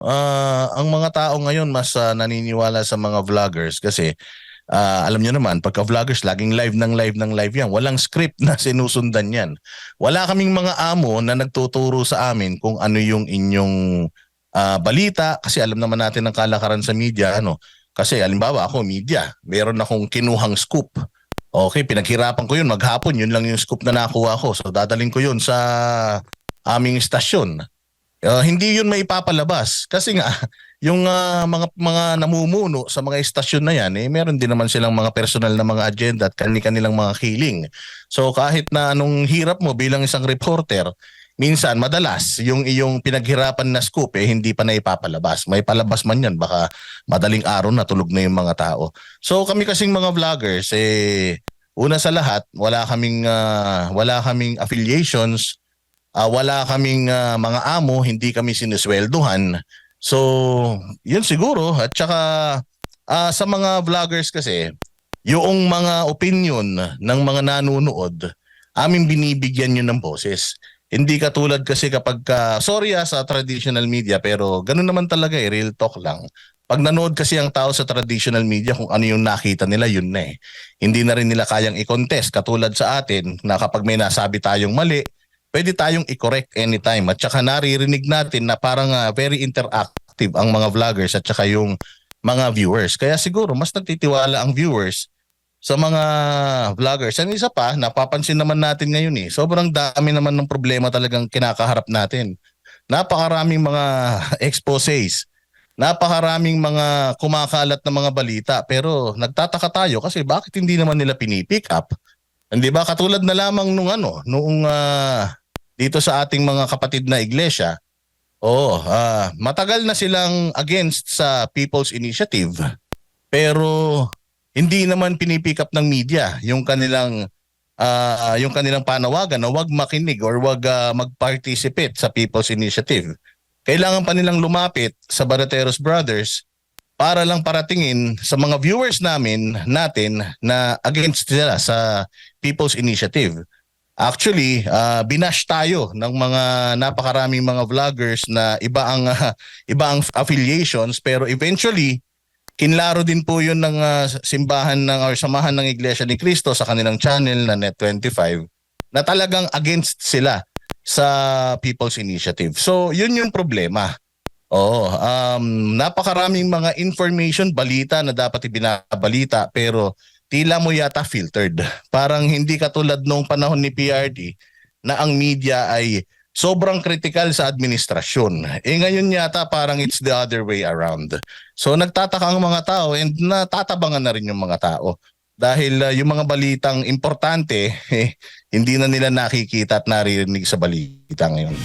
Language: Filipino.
Ang mga tao ngayon mas naniniwala sa mga vloggers kasi alam nyo naman, pagka vloggers, laging live ng live ng live yan. Walang script na sinusundan yan. Wala kaming mga amo na nagtuturo sa amin kung ano yung inyong balita kasi alam naman natin ang kalakaran sa media. Ano? Kasi halimbawa ako, media, meron akong kinuhang scoop. Okay, pinaghirapan ko yun maghapon, yun lang yung scoop na nakuha ko. So dadaling ko yun sa aming istasyon. Hindi yun maipapalabas kasi nga yung mga namumuno sa mga istasyon na yan meron din naman silang mga personal na mga agenda at kanilang mga hiling. So kahit na anong hirap mo bilang isang reporter, minsan madalas yung iyong pinaghirapan na scoop hindi pa naipapalabas. May palabas man yan baka madaling araw na tulog na yung mga tao. So kami kasing mga vloggers una sa lahat wala kaming affiliations. Wala kaming mga amo, hindi kami sinisweldohan. So, yun siguro. At saka sa mga vloggers kasi, yung mga opinion ng mga nanonood, aming binibigyan yun ng boses. Hindi katulad kasi kapag, sorry sa traditional media, pero ganun naman talaga real talk lang. Pag nanood kasi ang tao sa traditional media, kung ano yung nakita nila, yun na Hindi na rin nila kayang i-contest. Katulad sa atin, na kapag may nasabi tayong mali, pwede tayong i-correct anytime. At saka naririnig natin na parang very interactive ang mga vloggers at saka yung mga viewers. Kaya siguro mas nagtitiwala ang viewers sa mga vloggers. And isa pa, napapansin naman natin ngayon sobrang dami naman ng problema talagang kinakaharap natin. Napakaraming mga exposes, napakaraming mga kumakalat na mga balita, pero nagtataka tayo kasi bakit hindi naman nila pinipick up? Hindi ba katulad na lamang noong dito sa ating mga kapatid na iglesia, matagal na silang against sa People's Initiative. Pero hindi naman pinipick up ng media yung kanilang panawagan na wag makinig or wag mag-participate sa People's Initiative. Kailangan pa nilang lumapit sa Barateros Brothers para lang paratingin sa mga viewers natin na against sila sa People's Initiative. Actually, binash tayo ng mga napakaraming mga vloggers na iba ang affiliations, pero eventually kinlaro din po 'yun ng simbahan ng or samahan ng Iglesia ni Cristo sa kanilang channel na Net25 na talagang against sila sa People's Initiative. So, 'yun yung problema. Oo, napakaraming mga information, balita na dapat ibinabalita pero tila mo yata filtered. Parang hindi katulad nung panahon ni PRD na ang media ay sobrang kritikal sa administrasyon. Ngayon yata parang it's the other way around. So nagtataka ang mga tao and natatabangan na rin yung mga tao. Dahil yung mga balitang importante, hindi na nila nakikita at naririnig sa balita ngayon.